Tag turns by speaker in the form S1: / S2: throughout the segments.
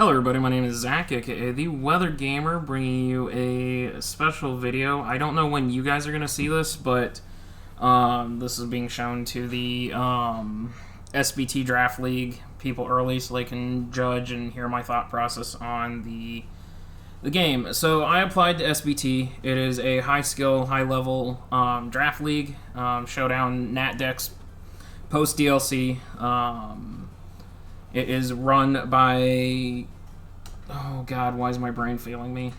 S1: Hello everybody, my name is Zach, aka The Weather Gamer, bringing you a special video. I don't know when you guys are going to see this, but this is being shown to the SBT Draft League people early so they can judge and hear my thought process on the game. So I applied to SBT. It is a high-skill, high-level draft league, showdown Nat Dex post-DLC. It is run by... Oh, God, why is my brain failing me?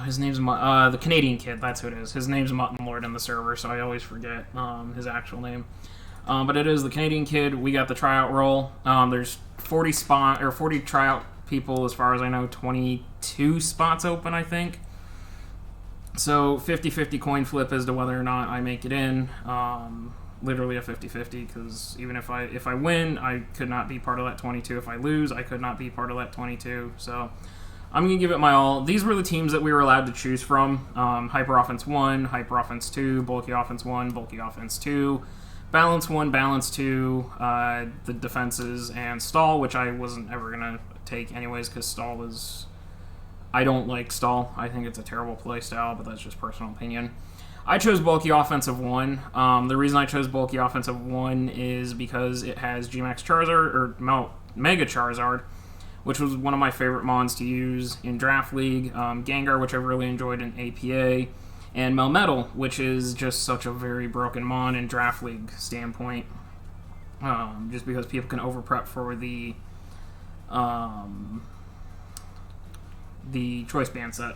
S1: His name's... the Canadian kid, that's who it is. His name's Mutton Lord in the server, so I always forget his actual name. But it is the Canadian kid. We got the tryout roll. There's 40 tryout people, as far as I know. 22 spots open, I think. So 50-50 coin flip as to whether or not I make it in. Literally a 50-50, because even if I win, I could not be part of that 22. If I lose, I could not be part of that 22. So I'm going to give it my all. These were the teams that we were allowed to choose from. Hyper Offense 1, Hyper Offense 2, Bulky Offense 1, Bulky Offense 2, Balance 1, Balance 2, the defenses, and Stall, which I wasn't ever going to take anyways, because Stall is... I don't like Stall. I think it's a terrible play style, but that's just personal opinion. I chose Bulky Offensive 1. The reason I chose Bulky Offensive 1 is because it has G-Max Charizard, or Mega Charizard, which was one of my favorite mons to use in Draft League, Gengar, which I've really enjoyed in APA, and Melmetal, which is just such a very broken mon in Draft League standpoint, just because people can over-prep for the Choice Band set.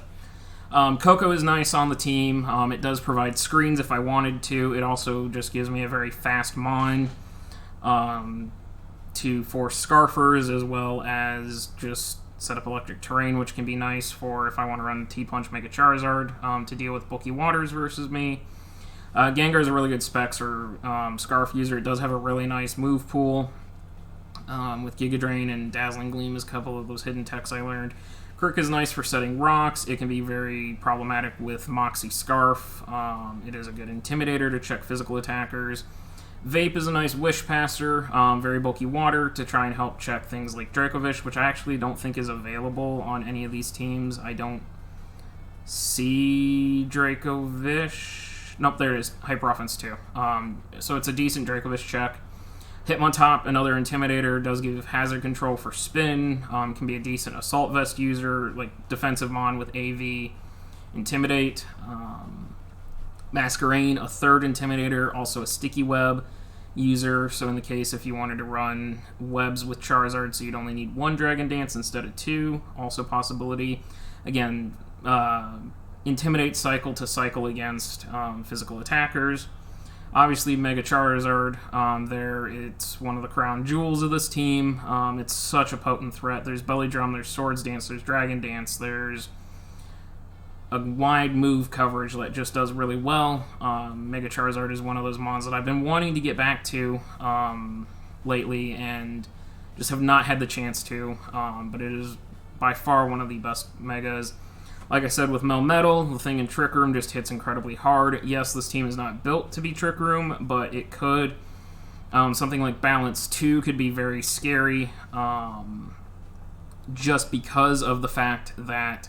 S1: Coco is nice on the team. It does provide screens if I wanted to. It also just gives me a very fast mon to force Scarfers, as well as just set up Electric Terrain, which can be nice for if I want to run T-Punch Mega Charizard to deal with Bulky Waters versus me. Gengar is a really good Specs or Scarf user. It does have a really nice move pool with Giga Drain and Dazzling Gleam as a couple of those hidden techs I learned. Kirk is nice for setting rocks. It can be very problematic with Moxie Scarf. It is a good intimidator to check physical attackers. Vape is a nice Wish Passer, very bulky water to try and help check things like Dracovish, which I actually don't think is available on any of these teams. I don't see Dracovish. Nope, there it is. Hyper Offense 2. So it's a decent Dracovish check. Hitmontop, another Intimidator, does give hazard control for spin, can be a decent Assault Vest user, like defensive mon with AV, Intimidate. Masquerain, a third Intimidator, also a Sticky Web user, so in the case if you wanted to run webs with Charizard, so you'd only need one Dragon Dance instead of two, also possibility. Again, Intimidate cycle to cycle against physical attackers. Obviously, Mega Charizard, it's one of the crown jewels of this team. It's such a potent threat. There's Belly Drum, there's Swords Dance, there's Dragon Dance, there's a wide move coverage that just does really well. Mega Charizard is one of those mons that I've been wanting to get back to lately and just have not had the chance to, but it is by far one of the best Megas. Like I said, with Melmetal, the thing in Trick Room just hits incredibly hard. Yes, this team is not built to be Trick Room, but it could. Something like Balance 2 could be very scary, just because of the fact that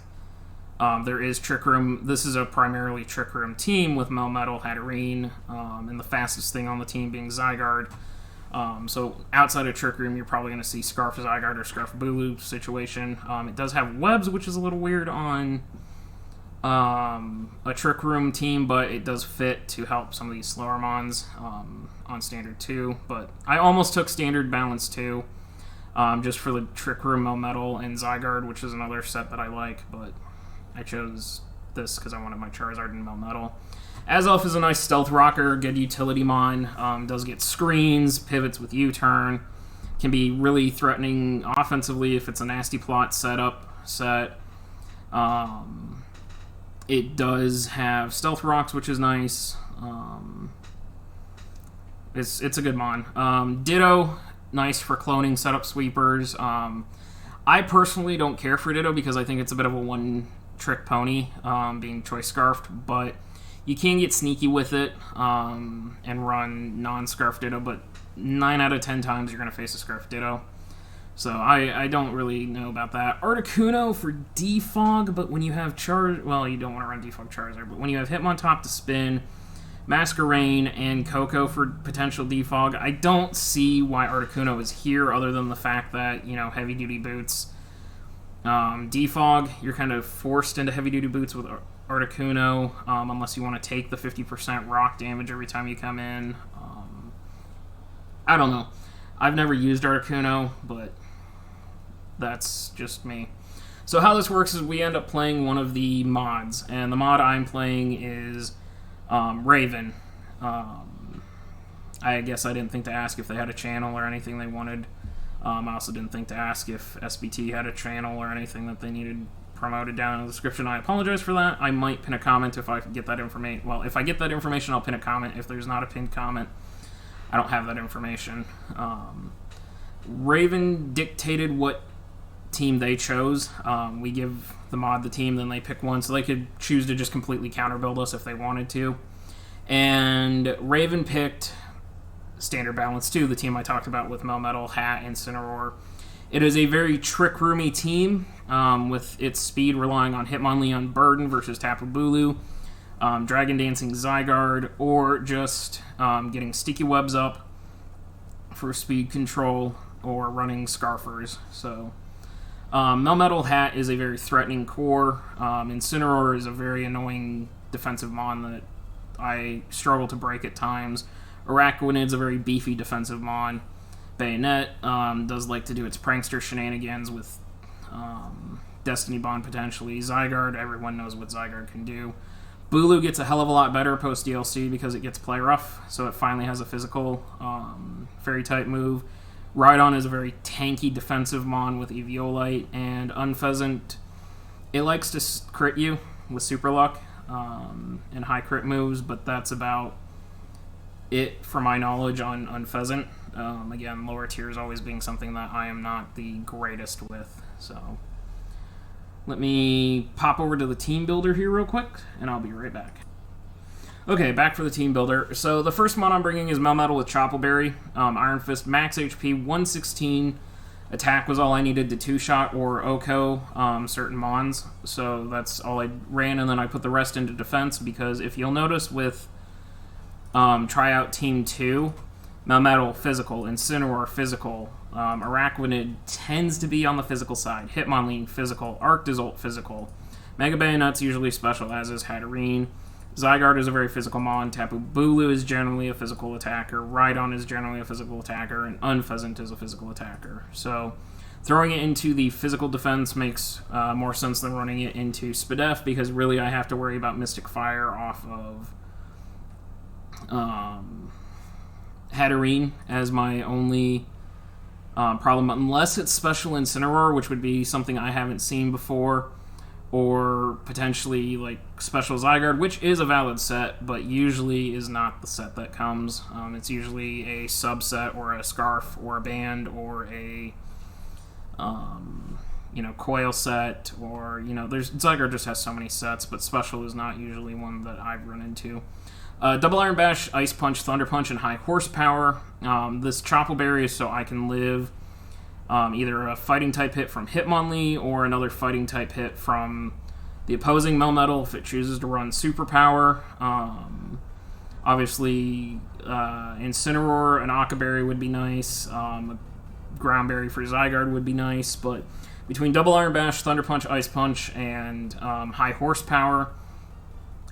S1: there is Trick Room. This is a primarily Trick Room team with Melmetal, Hatterene, and the fastest thing on the team being Zygarde. So outside of Trick Room, you're probably going to see Scarf Zygarde or Scarf Bulu situation. It does have webs, which is a little weird on a Trick Room team, but it does fit to help some of these slower mons on Standard 2. But I almost took Standard Balance 2 just for the Trick Room Melmetal and Zygarde, which is another set that I like, but I chose this because I wanted my Charizard and Melmetal. Azelf is a nice stealth rocker, good utility mon, does get screens, pivots with U-turn, can be really threatening offensively if it's a nasty plot set. It does have stealth rocks, which is nice. It's a good mon. Ditto, nice for cloning setup sweepers. I personally don't care for Ditto because I think it's a bit of a one-trick pony, being Choice Scarfed, but you can get sneaky with it and run non-Scarf Ditto, but 9 out of 10 times you're going to face a Scarf Ditto. So I don't really know about that. Articuno for Defog, but when you have well, you don't want to run Defog Charizard, but when you have Hitmontop to spin, Masquerain, and Coco for potential Defog, I don't see why Articuno is here other than the fact that, heavy-duty boots. Defog, you're kind of forced into heavy-duty boots with Articuno, unless you want to take the 50% rock damage every time you come in. I don't know. I've never used Articuno, but that's just me. So how this works is we end up playing one of the mods, and the mod I'm playing is Raven. I guess I didn't think to ask if they had a channel or anything they wanted. I also didn't think to ask if SBT had a channel or anything that they needed promoted down in the description. I apologize for that. I might pin a comment if I get that information. Well, if I get that information, I'll pin a comment. If there's not a pinned comment, I don't have that information. Raven dictated what team they chose. We give the mod the team, then they pick one, so they could choose to just completely counter-build us if they wanted to. And Raven picked Standard Balance 2, the team I talked about with Melmetal, Hat, and Incineroar. It is a very Trick Roomy team, with its speed relying on Hitmonlee Burden versus Tapu Bulu, Dragon Dancing Zygarde, or just getting Sticky Webs up for speed control, or running Scarfers. So Melmetal Hat is a very threatening core. Incineroar is a very annoying defensive mon that I struggle to break at times. Araquanid's a very beefy defensive mon. Bayonet does like to do its prankster shenanigans with Destiny Bond potentially. Zygarde, everyone knows what Zygarde can do. Bulu gets a hell of a lot better post-DLC because it gets Play Rough, so it finally has a physical Fairy-type move. Rhydon is a very tanky defensive mon with Eviolite, and Unpheasant, it likes to crit you with Super Luck and high crit moves, but that's about it for my knowledge on Unpheasant. Again, lower tiers always being something that I am not the greatest with, so let me pop over to the team builder here real quick, and I'll be right back. Okay, back for the team builder. So the first mon I'm bringing is Melmetal with Choppleberry. Iron Fist, max HP, 116. Attack was all I needed to two-shot or OHKO certain mons. So that's all I ran, and then I put the rest into defense, because if you'll notice with Tryout Team 2, Melmetal, physical, Incineroar, physical, Araquanid tends to be on the physical side, Hitmonlee, physical, Arctozolt, physical, Mega Bayonet's usually special, as is Hatterene. Zygarde is a very physical mon. Tapu Bulu is generally a physical attacker. Rhydon is generally a physical attacker. And Unpheasant is a physical attacker. So throwing it into the physical defense makes more sense than running it into Spadef, because really I have to worry about Mystic Fire off of Hatterene as my only problem, unless it's Special Incineroar, which would be something I haven't seen before, or potentially like Special Zygarde, which is a valid set, but usually is not the set that comes. It's usually a subset or a Scarf or a Band or a Coil set, or there's Zygarde just has so many sets, but Special is not usually one that I've run into. Double Iron Bash, Ice Punch, Thunder Punch, and High Horsepower. This Choppleberry is so I can live either a fighting type hit from Hitmonlee or another fighting type hit from the opposing Melmetal if it chooses to run Superpower. Obviously, Incineroar and Occaberry would be nice. Groundberry for Zygarde would be nice, but between Double Iron Bash, Thunder Punch, Ice Punch, and High Horsepower,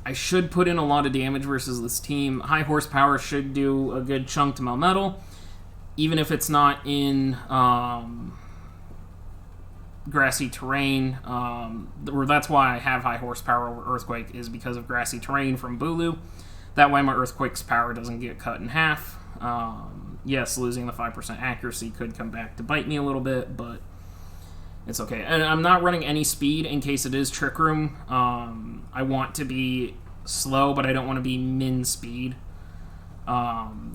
S1: I should put in a lot of damage versus this team. High Horsepower should do a good chunk to Melmetal, even if it's not in grassy terrain. That's why I have High Horsepower over Earthquake, is because of grassy terrain from Bulu. That way my Earthquake's power doesn't get cut in half. Yes, losing the 5% accuracy could come back to bite me a little bit, but it's okay. And I'm not running any speed in case it is Trick Room. I want to be slow, but I don't want to be min speed.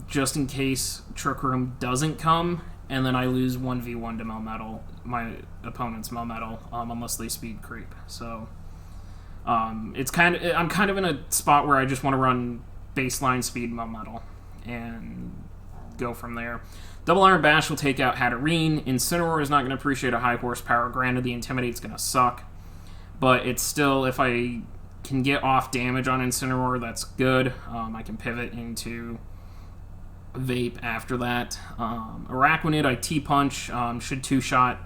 S1: Just in case Trick Room doesn't come, and then I lose 1v1 to Melmetal, my opponent's Melmetal, unless they speed creep. So I'm kind of in a spot where I just want to run baseline speed Melmetal, and go from there. Double Iron Bash will take out Hatterene. Incineroar is not going to appreciate a high horsepower. Granted, the Intimidate's going to suck, but it's still, if I can get off damage on Incineroar, that's good. I can pivot into Vape after that. Araquanid, I T-Punch. Should two-shot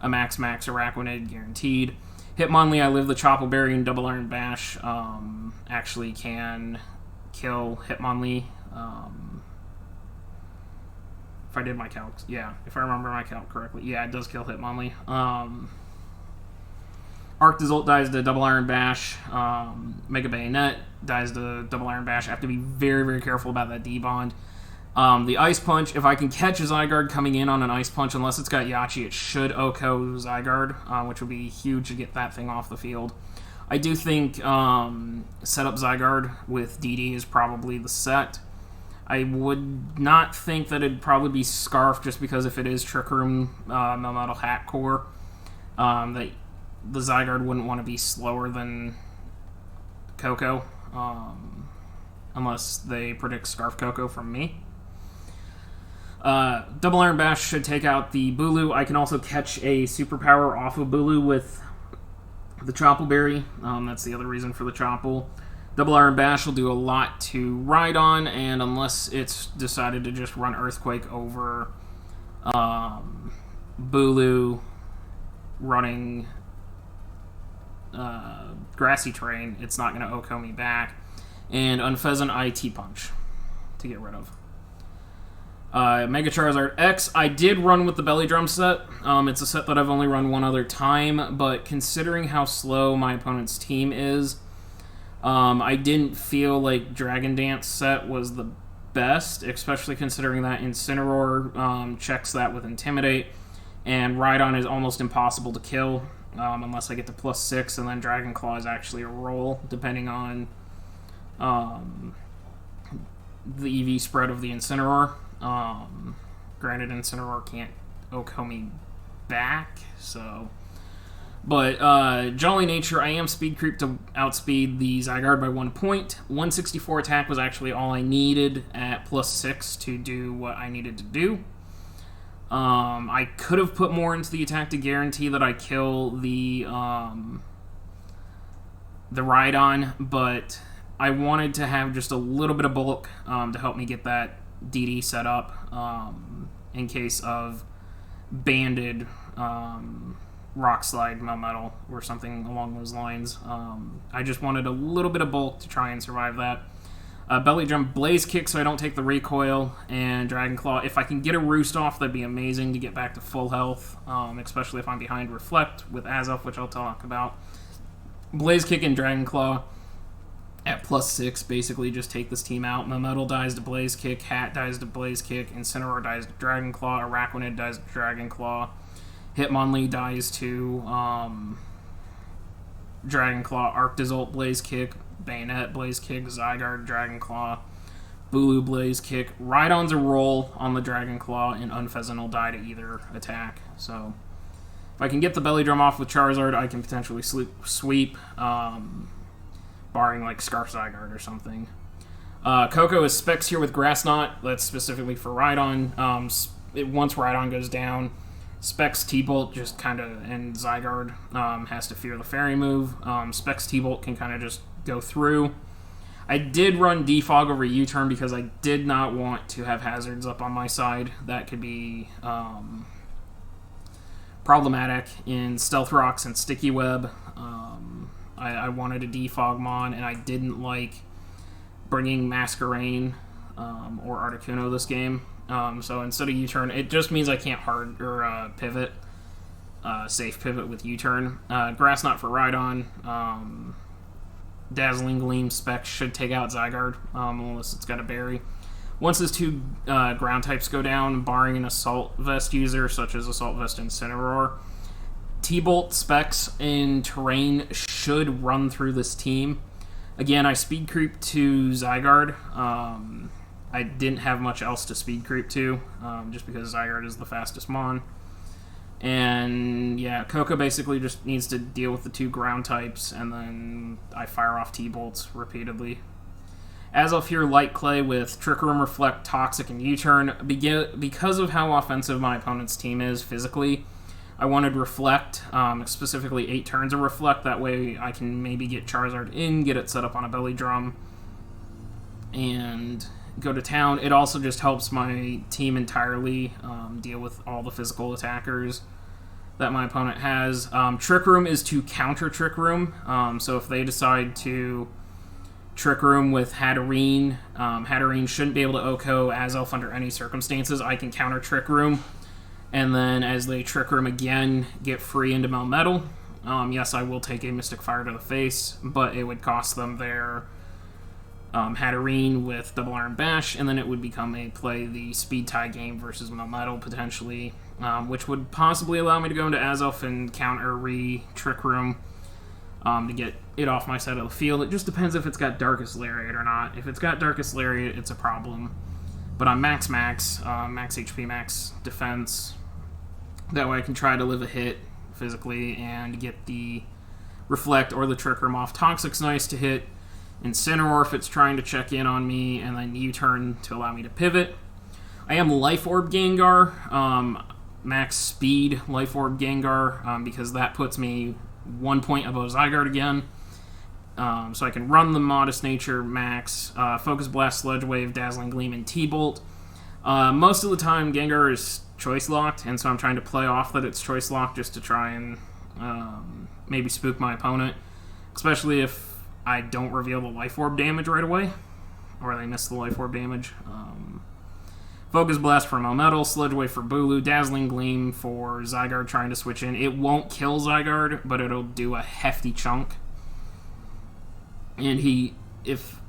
S1: a max Araquanid, guaranteed. Hitmonlee, I live the Chople Berry, and Double Iron Bash actually can kill Hitmonlee. If I did my calcs, yeah, if I remember my calc correctly, yeah, it does kill Hitmonlee. Arctozolt dies to Double Iron Bash. Mega Bayonet dies to Double Iron Bash. I have to be very, very careful about that D-Bond. The Ice Punch, if I can catch a Zygarde coming in on an Ice Punch, unless it's got Yachi, it should OHKO Zygarde, which would be huge to get that thing off the field. I do think set up Zygarde with DD is probably the set. I would not think that it'd probably be Scarf, just because if it is Trick Room, Melmetal Hat Core, that the Zygarde wouldn't want to be slower than Koko, unless they predict Scarf Koko from me. Double Iron Bash should take out the Bulu. I can also catch a superpower off of Bulu with the Chople Berry. That's the other reason for the Chople. Double Iron Bash will do a lot to Rhydon, and unless it's decided to just run Earthquake over Bulu running Grassy Terrain, it's not going to OHKO me back. And Unfezant, I T-Punch to get rid of. Mega Charizard X, I did run with the Belly Drum set. It's a set that I've only run one other time, but considering how slow my opponent's team is, I didn't feel like Dragon Dance set was the best, especially considering that Incineroar checks that with Intimidate, and Rhydon is almost impossible to kill unless I get to +6, and then Dragon Claw is actually a roll, depending on the EV spread of the Incineroar. Granted, Incineroar can't OHKO me back, so... But, Jolly Nature, I am speed creep to outspeed the Zygarde by 1 point. 164 attack was actually all I needed at +6 to do what I needed to do. I could have put more into the attack to guarantee that I kill the Rhydon, but I wanted to have just a little bit of bulk to help me get that DD set up in case of banded Rock Slide Melmetal or something along those lines. I just wanted a little bit of bulk to try and survive that. Belly Drum, Blaze Kick so I don't take the recoil, and Dragon Claw. If I can get a Roost off, that'd be amazing to get back to full health, especially if I'm behind Reflect with Azelf, which I'll talk about. Blaze Kick and Dragon Claw at +6 basically just take this team out. Melmetal dies to Blaze Kick, Hat dies to Blaze Kick, Incineroar dies to Dragon Claw, Araquanid dies to Dragon Claw, Hitmonlee dies to Dragon Claw, Arctozolt Blaze Kick, Bayonet Blaze Kick, Zygarde Dragon Claw, Bulu Blaze Kick. Rhydon's a roll on the Dragon Claw, and Unfezant will die to either attack. So if I can get the Belly Drum off with Charizard, I can potentially sweep, barring like Scarf Zygarde or something. Koko is Specs here with Grass Knot. That's specifically for Rhydon. Once Rhydon goes down, Specs T-Bolt just kind of, and Zygarde has to fear the Fairy move. Specs T-Bolt can kind of just go through. I did run Defog over U-Turn because I did not want to have hazards up on my side. That could be problematic in Stealth Rocks and Sticky Web. I wanted a Defog Mon, and I didn't like bringing Masquerain or Articuno this game. So instead of U-Turn, it just means I can't hard or pivot, safe pivot with U-Turn. Grass Knot for Rhydon. Dazzling Gleam Specs should take out Zygarde, unless it's got a berry. Once those two ground types go down, barring an Assault Vest user, such as Assault Vest Incineroar, T-Bolt Specs in Terrain should run through this team. Again, I speed creep to Zygarde. I didn't have much else to speed creep to, just because Zygarde is the fastest Mon. And yeah, Koko basically just needs to deal with the two ground types, and then I fire off T-Bolts repeatedly. Azelf here, Light Clay with Trick Room, Reflect, Toxic, and U-Turn. Because of how offensive my opponent's team is physically, I wanted Reflect, specifically 8 turns of Reflect. That way I can maybe get Charizard in, get it set up on a belly drum, and go to town. It also just helps my team entirely deal with all the physical attackers that my opponent has. Trick Room is to counter Trick Room. So if they decide to Trick Room with Hatterene, Hatterene shouldn't be able to OHKO Azelf under any circumstances. I can counter Trick Room, and then as they Trick Room again, get free into Melmetal. Yes, I will take a Mystic Fire to the face, but it would cost them their Hatterene with Double Iron Bash, and then it would become the speed tie game versus Melmetal potentially, which would possibly allow me to go into Azelf and counter Trick Room to get it off my side of the field. It just depends if it's got Darkest Lariat or not. If it's got Darkest Lariat, it's a problem. But I'm max HP, max defense. That way I can try to live a hit physically and get the Reflect or the Trick Room off. Toxic's nice to hit Incineroar if it's trying to check in on me, and then U-Turn to allow me to pivot. I am Life Orb Gengar, max speed Life Orb Gengar, because that puts me 1 point above Zygarde again. So I can run the Modest Nature max, Focus Blast, Sludge Wave, Dazzling Gleam, and T-Bolt. Most of the time Gengar is choice locked, and so I'm trying to play off that it's choice locked just to try and maybe spook my opponent, especially if I don't reveal the Life Orb damage right away, or they miss the Life Orb damage. Focus Blast for Melmetal, Sludge Wave for Bulu, Dazzling Gleam for Zygarde trying to switch in. It won't kill Zygarde, but it'll do a hefty chunk. And if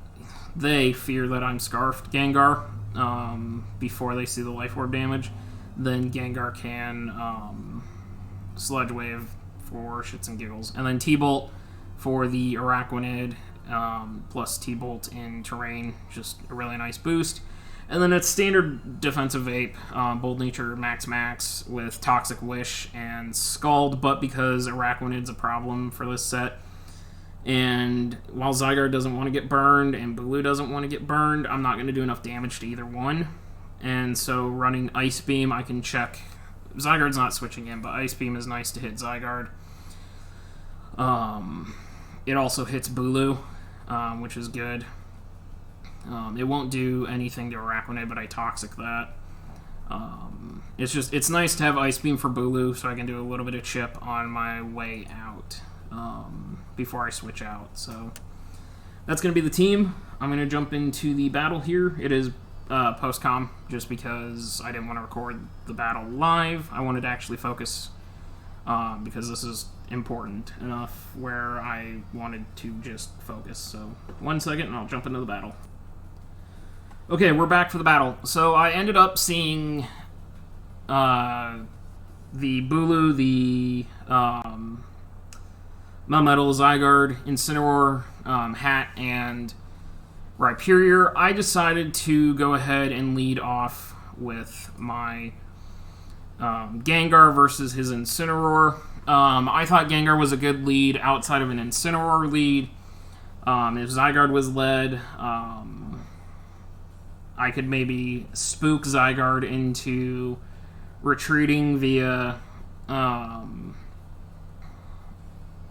S1: they fear that I'm Scarfed Gengar before they see the Life Orb damage, then Gengar can Sludge Wave for shits and giggles. And then T-Bolt for the Araquanid, plus T-Bolt in Terrain, just a really nice boost. And then it's standard defensive Vape, Bold Nature max with Toxic Wish and Scald, but because Araquanid's a problem for this set, and while Zygarde doesn't want to get burned and Bulu doesn't want to get burned, I'm not going to do enough damage to either one. And so running Ice Beam, I can check. Zygarde's not switching in, but Ice Beam is nice to hit Zygarde. It also hits Bulu, which is good. It won't do anything to Araquanid, but I Toxic that. It's nice to have Ice Beam for Bulu, so I can do a little bit of chip on my way out before I switch out. So that's going to be the team. I'm going to jump into the battle here. It is post-com, just because I didn't want to record the battle live. I wanted to actually focus, because this is important enough where I wanted to just focus. So 1 second and I'll jump into the battle. Okay, we're back for the battle. So I ended up seeing the Bulu, the Melmetal, Zygarde, Incineroar, Hat, and Rhyperior. I decided to go ahead and lead off with my Gengar versus his Incineroar. I thought Gengar was a good lead outside of an Incineroar lead. If Zygarde was led, I could maybe spook Zygarde into retreating via,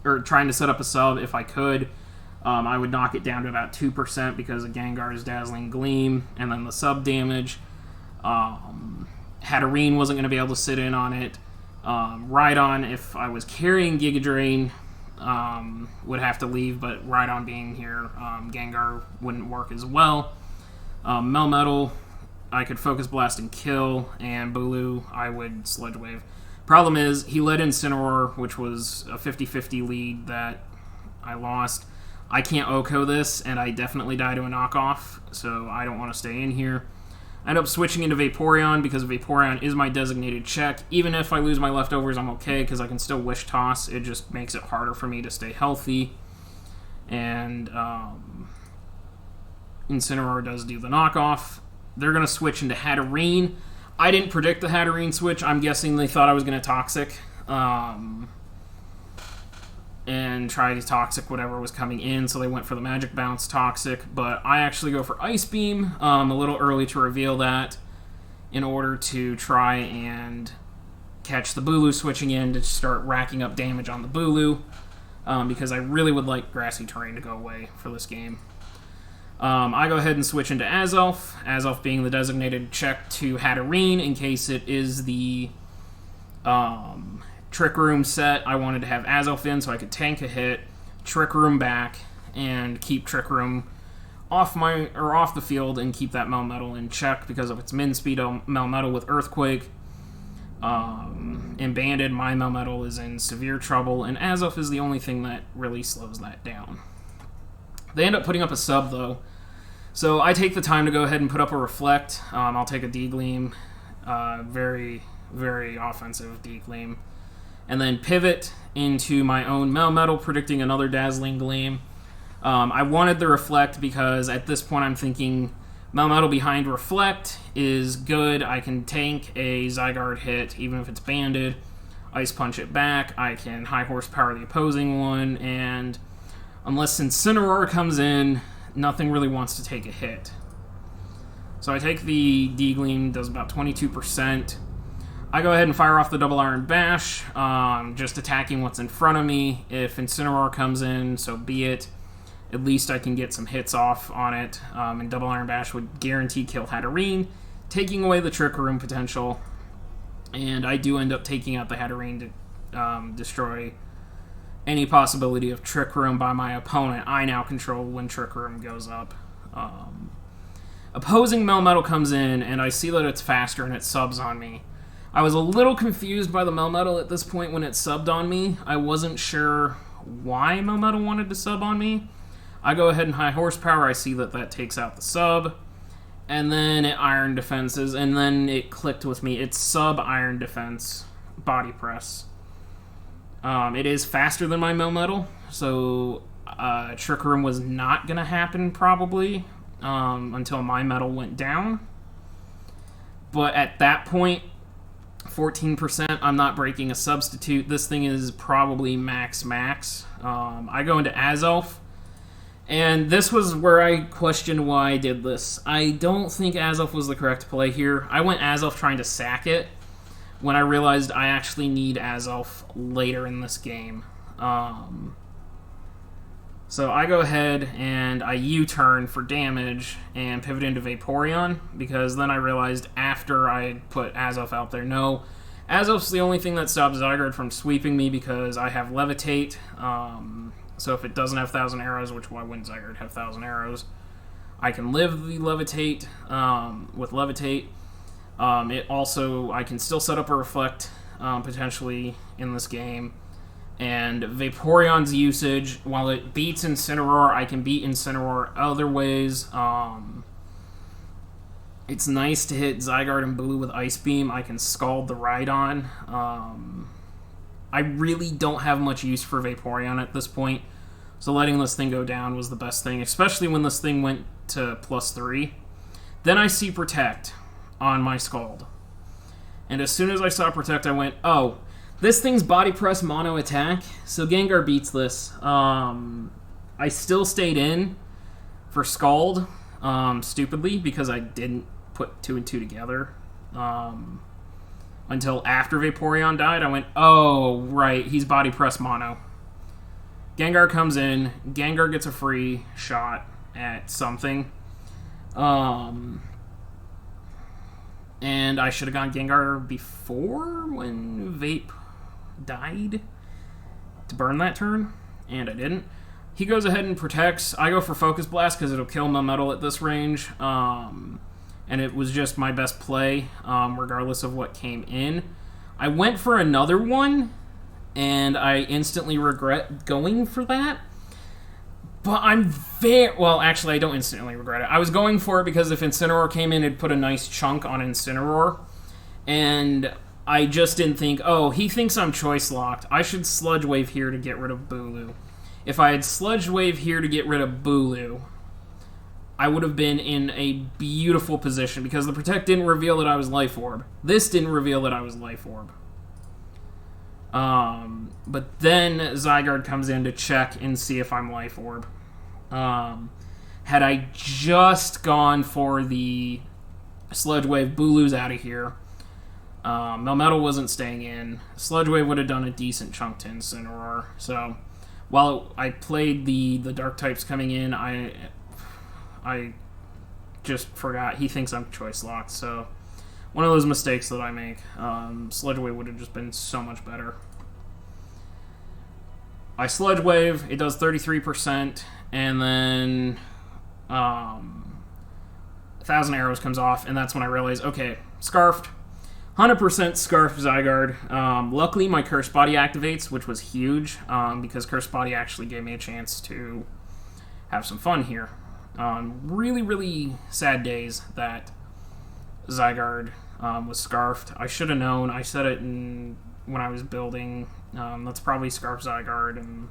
S1: or trying to set up a sub if I could. I would knock it down to about 2% because of Gengar's Dazzling Gleam and then the sub damage. Hatterene wasn't going to be able to sit in on it. Rhydon, if I was carrying Giga Drain, would have to leave, but Rhydon being here, Gengar wouldn't work as well. Melmetal, I could Focus Blast and kill, and Bulu, I would Sludge Wave. Problem is, he led Incineroar, which was a 50-50 lead that I lost. I can't OHKO this, and I definitely die to a knockoff, so I don't want to stay in here. I end up switching into Vaporeon because Vaporeon is my designated check. Even if I lose my leftovers, I'm okay because I can still Wish Toss. It just makes it harder for me to stay healthy. And Incineroar does do the knockoff. They're going to switch into Hatterene. I didn't predict the Hatterene switch. I'm guessing they thought I was going to Toxic. and try to Toxic whatever was coming in, so they went for the Magic Bounce Toxic, but I actually go for Ice Beam, a little early to reveal that, in order to try and catch the Bulu switching in to start racking up damage on the Bulu, because I really would like Grassy Terrain to go away for this game. I go ahead and switch into Azelf, Azelf being the designated check to Hatterene in case it is the Trick Room set. I wanted to have Azelf in so I could tank a hit, Trick Room back, and keep Trick Room off the field and keep that Melmetal in check because of its min speed Melmetal with Earthquake. And Banded, my Melmetal is in severe trouble, and Azelf is the only thing that really slows that down. They end up putting up a sub, though, so I take the time to go ahead and put up a Reflect. I'll take a D-Gleam, very, very offensive D-Gleam, and then pivot into my own Melmetal, predicting another Dazzling Gleam. I wanted the Reflect because at this point I'm thinking Melmetal behind Reflect is good. I can tank a Zygarde hit, even if it's banded. Ice Punch it back. I can high horsepower the opposing one, and unless Incineroar comes in, nothing really wants to take a hit. So I take the D-Gleam, does about 22%. I go ahead and fire off the Double Iron Bash, just attacking what's in front of me. If Incineroar comes in, so be it. At least I can get some hits off on it, and Double Iron Bash would guarantee kill Hatterene, taking away the Trick Room potential, and I do end up taking out the Hatterene to destroy any possibility of Trick Room by my opponent. I now control when Trick Room goes up. Opposing Melmetal comes in, and I see that it's faster and it subs on me. I was a little confused by the Melmetal at this point when it subbed on me. I wasn't sure why Melmetal wanted to sub on me. I go ahead and high horsepower, I see that that takes out the sub, and then it Iron Defenses, and then it clicked with me. It's sub Iron Defense, Body Press. It is faster than my Melmetal, so Trick Room was not going to happen probably until my metal went down. But at that point, 14%, I'm not breaking a substitute. This thing is probably max. I go into Azelf. And this was where I questioned why I did this. I don't think Azelf was the correct play here. I went Azelf trying to sack it when I realized I actually need Azelf later in this game. So I go ahead and I U-turn for damage and pivot into Vaporeon, because then I realized after I put Azelf out there, no, Azelf's the only thing that stops Zygarde from sweeping me because I have Levitate. So if it doesn't have 1,000 Arrows, which why wouldn't Zygarde have 1,000 Arrows? I can live the Levitate with Levitate. It also, I can still set up a Reflect potentially in this game. And Vaporeon's usage, while it beats Incineroar, I can beat Incineroar other ways. It's nice to hit Zygarde and Bulu with Ice Beam. I can Scald the Rhydon. I really don't have much use for Vaporeon at this point, so letting this thing go down was the best thing, especially when this thing went to +3. Then I see Protect on my Scald. And as soon as I saw Protect, I went, oh, this thing's Body Press mono attack, so Gengar beats this. I still stayed in for Scald, stupidly, because I didn't put 2 and 2 together. Until after Vaporeon died, I went, oh, right, he's Body Press mono. Gengar comes in, Gengar gets a free shot at something. And I should have gone Gengar before when Vape died to burn that turn, and I didn't. He goes ahead and protects. I go for Focus Blast because it'll kill Melmetal at this range. And it was just my best play, regardless of what came in. I went for another one, and I instantly regret going for that. But well, actually, I don't instantly regret it. I was going for it because if Incineroar came in, it'd put a nice chunk on Incineroar. And I just didn't think, oh, he thinks I'm Choice Locked. I should Sludge Wave here to get rid of Bulu. If I had Sludge Wave here to get rid of Bulu, I would have been in a beautiful position because the Protect didn't reveal that I was Life Orb. This didn't reveal that I was Life Orb. But then Zygarde comes in to check and see if I'm Life Orb. Had I just gone for the Sludge Wave, Bulu's out of here. Melmetal wasn't staying in. Sludge Wave would have done a decent chunk to Incineroar. So while I played the Dark types coming in, I just forgot. He thinks I'm Choice Locked. So one of those mistakes that I make. Sludge Wave would have just been so much better. I Sludge Wave. It does 33%. And then 1,000 Arrows comes off. And that's when I realized, okay, Scarfed. 100% Scarf Zygarde. Luckily, my Curse Body activates, which was huge, because Curse Body actually gave me a chance to have some fun here. Really, really sad days that Zygarde was Scarfed. I should have known. I said it when I was building. That's probably Scarf Zygarde, and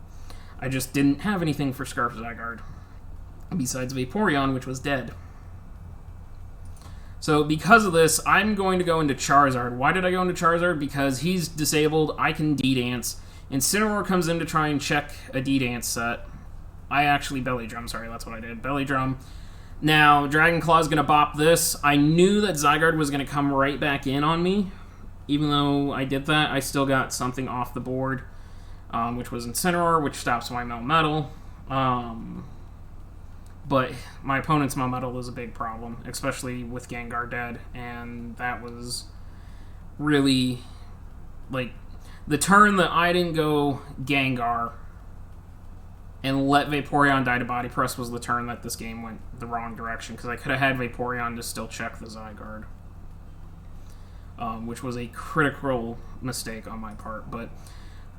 S1: I just didn't have anything for Scarf Zygarde besides Vaporeon, which was dead. So because of this, I'm going to go into Charizard. Why did I go into Charizard? Because he's disabled, I can D-Dance. Incineroar comes in to try and check a D-Dance set. I actually Belly Drum, sorry, that's what I did. Belly Drum. Now, Dragon Claw's going to bop this. I knew that Zygarde was going to come right back in on me. Even though I did that, I still got something off the board, which was Incineroar, which stops my Melmetal. But my opponent's Melmetal is a big problem, especially with Gengar dead, and that was really, like, the turn that I didn't go Gengar and let Vaporeon die to Body Press was the turn that this game went the wrong direction, because I could have had Vaporeon to still check the Zygarde, which was a critical mistake on my part, but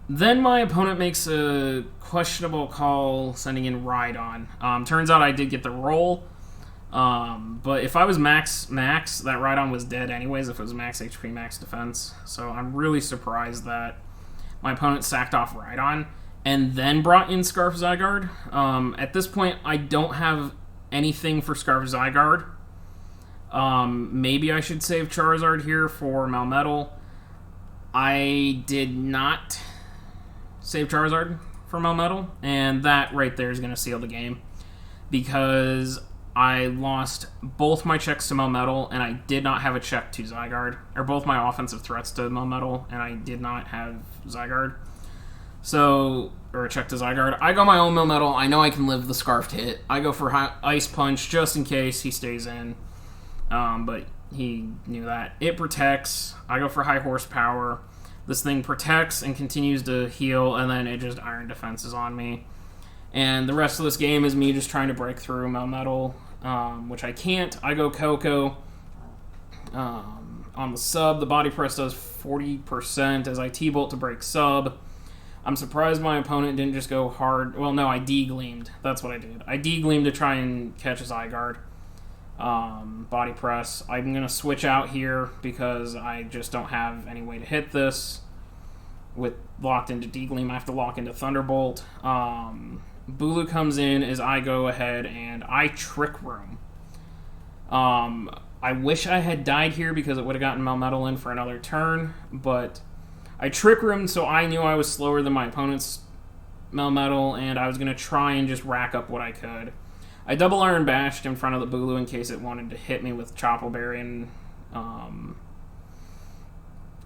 S1: then my opponent makes a questionable call, sending in Rhydon. Turns out I did get the roll, but if I was max, that Rhydon was dead anyways if it was max HP, max defense. So I'm really surprised that my opponent sacked off Rhydon and then brought in Scarf Zygarde. At this point, I don't have anything for Scarf Zygarde. Maybe I should save Charizard here for Melmetal. I did not save Charizard for Melmetal, and that right there is going to seal the game, because I lost both my checks to Melmetal, and I did not have a check to Zygarde, or both my offensive threats to Melmetal, and I did not have Zygarde. So, or a check to Zygarde. I go my own Melmetal. I know I can live the Scarfed hit. I go for Ice Punch just in case he stays in, but he knew that. It protects. I go for High Horsepower. This thing protects and continues to heal, and then it just Iron Defenses on me. And the rest of this game is me just trying to break through Melmetal, which I can't. I go Coco. On the sub, the Body Press does 40% as I T-Bolt to break sub. I'm surprised my opponent didn't just go hard. Well, no, I D-Gleamed. That's what I did. I D-Gleamed to try and catch a Zygarde. Body Press. I'm going to switch out here because I just don't have any way to hit this. With locked into D-Gleam, I have to lock into Thunderbolt. Bulu comes in as I go ahead and I Trick Room. I wish I had died here because it would have gotten Melmetal in for another turn, but I Trick Roomed so I knew I was slower than my opponent's Melmetal, and I was going to try and just rack up what I could. I double Iron Bashed in front of the Bulu in case it wanted to hit me with Chople Berry, and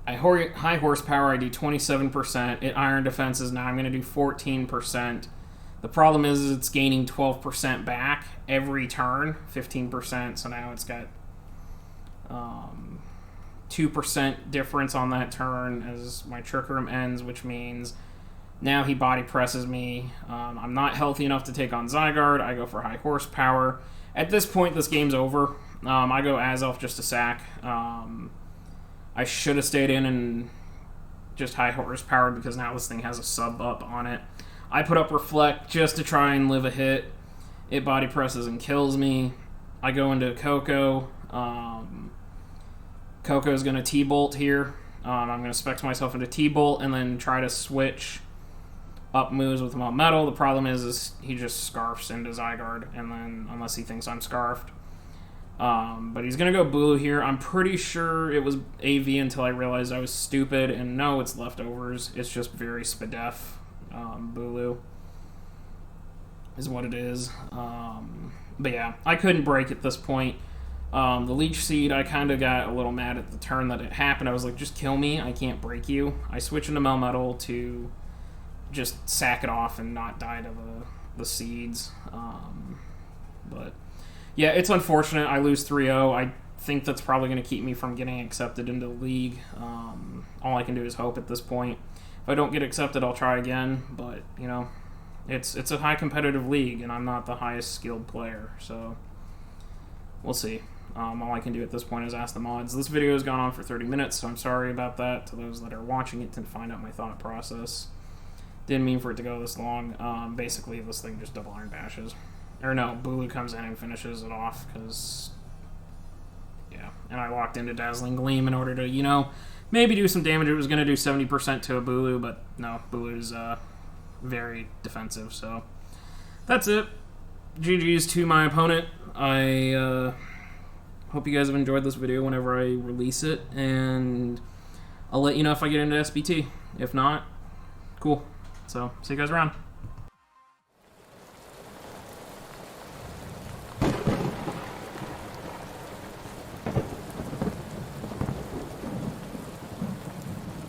S1: High Horsepower, I do 27%. It Iron Defenses, now I'm going to do 14%. The problem is it's gaining 12% back every turn, 15%, so now it's got 2% difference on that turn as my Trick Room ends, which means now he Body Presses me. I'm not healthy enough to take on Zygarde. I go for High Horsepower. At this point, this game's over. I go Azelf just to sack. I should have stayed in and just High Horsepower because now this thing has a sub up on it. I put up Reflect just to try and live a hit. It Body Presses and kills me. I go into Coco. Coco's going to T-Bolt here. I'm going to spec myself into T-Bolt and then try to switch up moves with Melmetal. The problem is he just Scarfs into Zygarde, and then unless he thinks I'm Scarfed. But he's going to go Bulu here. I'm pretty sure it was AV until I realized I was stupid. And no, it's leftovers. It's just very Spadef. Bulu is what it is. But yeah, I couldn't break at this point. The Leech Seed, I kind of got a little mad at the turn that it happened. I was like, just kill me. I can't break you. I switch into Melmetal to just sack it off and not die to the seeds. But yeah, it's unfortunate. I lose 3-0. I think that's probably going to keep me from getting accepted into the league. All I can do is hope at this point. If I don't get accepted, I'll try again. But, you know, it's a high competitive league, and I'm not the highest skilled player. So we'll see. All I can do at this point is ask the mods. This video has gone on for 30 minutes, so I'm sorry about that to those that are watching it to find out my thought process. Didn't mean for it to go this long. Basically, this thing just double iron bashes. Or no, Bulu comes in and finishes it off, because, yeah. And I locked into Dazzling Gleam in order to, you know, maybe do some damage. It was going to do 70% to a Bulu, but no, Bulu's very defensive, so that's it. GG's to my opponent. I hope you guys have enjoyed this video whenever I release it, and I'll let you know if I get into SBT. If not, cool. So, see you guys around.